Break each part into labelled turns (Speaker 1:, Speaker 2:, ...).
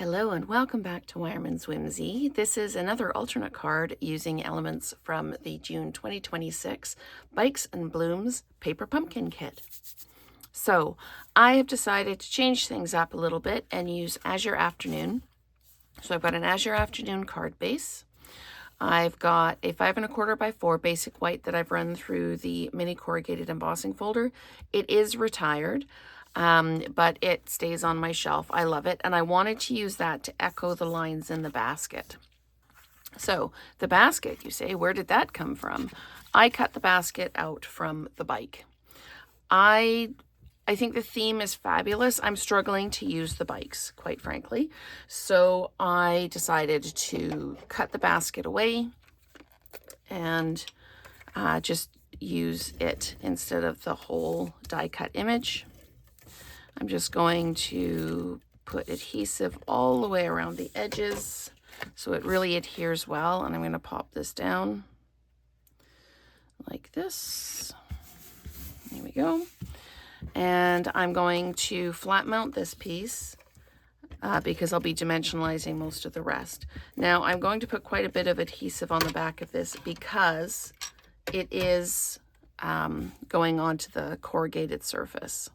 Speaker 1: Hello and welcome back to Wireman's Whimsy. This is another alternate card using elements from the June 2026 Bikes and Blooms Paper Pumpkin Kit. So I have decided to change things up a little bit and use Azure Afternoon. So I've got an Azure Afternoon card base. I've got a 5 1/4 by 4 basic white that I've run through the mini corrugated embossing folder. It is retired. But it stays on my shelf. I love it. And I wanted to use that to echo the lines in the basket. So the basket, you say, where did that come from? I cut the basket out from the bike. I think the theme is fabulous. I'm struggling to use the bikes, quite frankly. So I decided to cut the basket away and just use it instead of the whole die cut image. I'm just going to put adhesive all the way around the edges so it really adheres well. And I'm going to pop this down like this. There we go. And I'm going to flat mount this piece because I'll be dimensionalizing most of the rest. Now I'm going to put quite a bit of adhesive on the back of this because it is going onto the corrugated surface.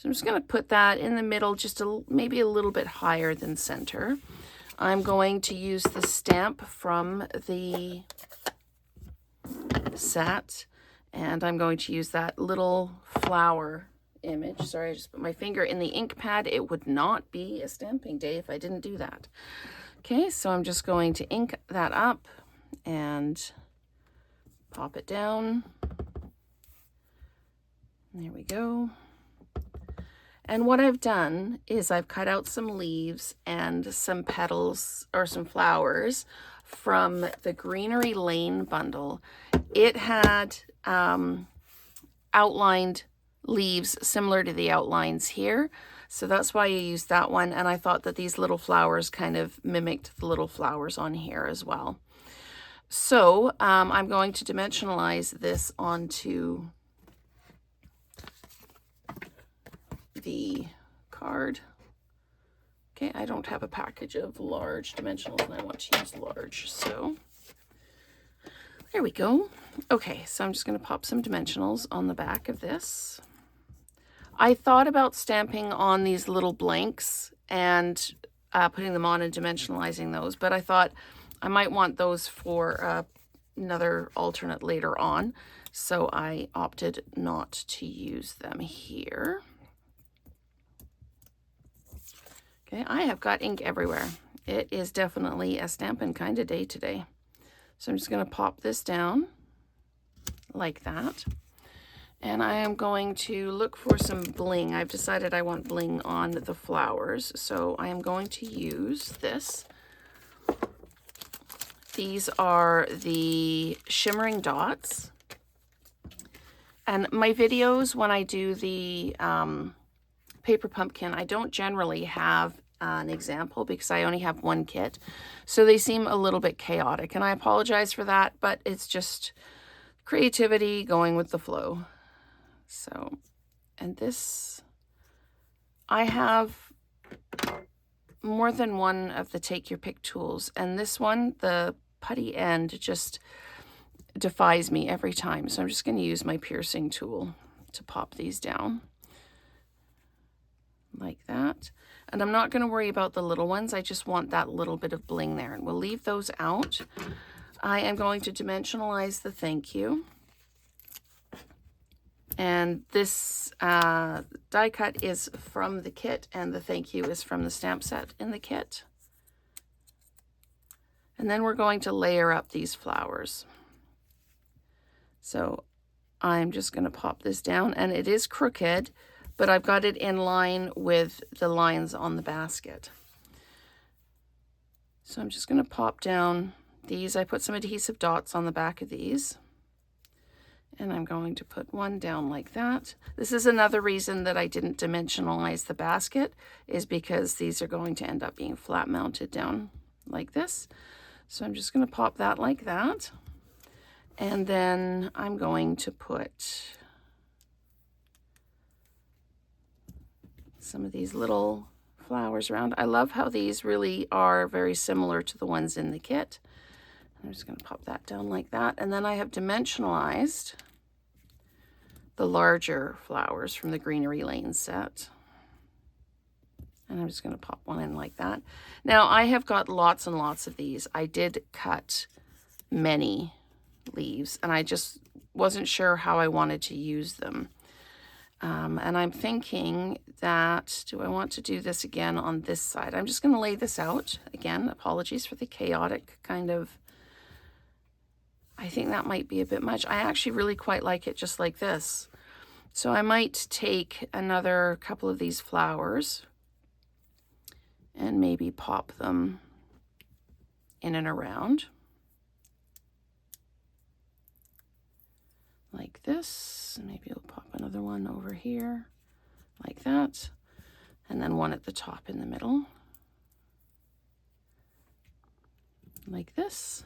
Speaker 1: So I'm just going to put that in the middle, just maybe a little bit higher than center. I'm going to use the stamp from the set, and I'm going to use that little flower image. Sorry, I just put my finger in the ink pad. It would not be a stamping day if I didn't do that. Okay, so I'm just going to ink that up and pop it down. There we go. And what I've done is I've cut out some leaves and some petals or some flowers from the Greenery Lane bundle. It had outlined leaves similar to the outlines here. So that's why I used that one. And I thought that these little flowers kind of mimicked the little flowers on here as well. So I'm going to dimensionalize this onto the card. Okay, I don't have a package of large dimensionals and I want to use large, so there we go. Okay, so I'm just going to pop some dimensionals on the back of this. I thought about stamping on these little blanks and putting them on and dimensionalizing those, but I thought I might want those for another alternate later on, so I opted not to use them here. Okay, I have got ink everywhere. It is definitely a Stampin' kind of day today. So I'm just going to pop this down like that. And I am going to look for some bling. I've decided I want bling on the flowers. So I am going to use this. These are the shimmering dots. And my videos, when I do the paper pumpkin, I don't generally have an example because I only have one kit, so they seem a little bit chaotic, and I apologize for that, but it's just creativity going with the flow. So, and this, I have more than one of the take your pick tools, and this one, the putty end, just defies me every time, so I'm just going to use my piercing tool to pop these down like that. And I'm not going to worry about the little ones. I just want that little bit of bling there, and we'll leave those out. I am going to dimensionalize the thank you. And this die cut is from the kit, and the thank you is from the stamp set in the kit. And then we're going to layer up these flowers. So I'm just going to pop this down, and it is crooked, but I've got it in line with the lines on the basket. So I'm just going to pop down these. I put some adhesive dots on the back of these. And I'm going to put one down like that. This is another reason that I didn't dimensionalize the basket, is because these are going to end up being flat mounted down like this. So I'm just going to pop that like that. And then I'm going to put some of these little flowers around. I love how these really are very similar to the ones in the kit. I'm just going to pop that down like that. And then I have dimensionalized the larger flowers from the Greenery Lane set. And I'm just going to pop one in like that. Now, I have got lots and lots of these. I did cut many leaves, and I just wasn't sure how I wanted to use them. And I'm thinking that, do I want to do this again on this side? I'm just going to lay this out. Again, apologies for the chaotic kind of, I think that might be a bit much. I actually really quite like it just like this. So I might take another couple of these flowers and maybe pop them in and around like this. Maybe we'll pop another one over here like that, and then one at the top in the middle like this.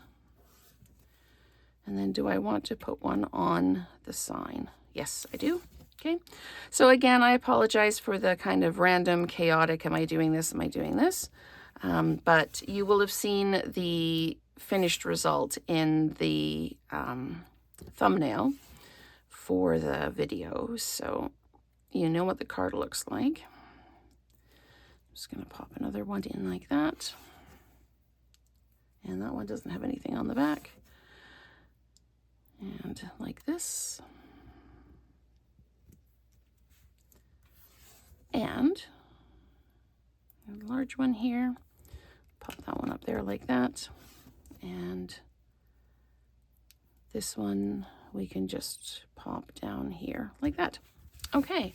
Speaker 1: And then do I want to put one on the sign? Yes, I do. Okay, so again, I apologize for the kind of random, chaotic, am I doing this, am I doing this? But you will have seen the finished result in the thumbnail for the video, so you know what the card looks like. I'm just going to pop another one in like that. And that one doesn't have anything on the back. And like this. And a large one here. Pop that one up there like that. And this one we can just pop down here like that. Okay,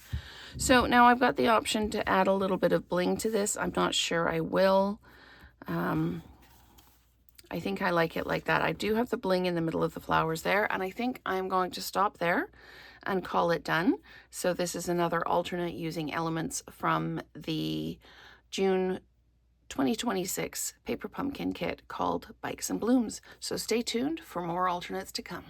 Speaker 1: so now I've got the option to add a little bit of bling to this. I'm not sure I will. I think I like it like that. I do have the bling in the middle of the flowers there, and I think I'm going to stop there and call it done. So this is another alternate using elements from the June 2026 Paper Pumpkin Kit called Bikes and Blooms. So stay tuned for more alternates to come.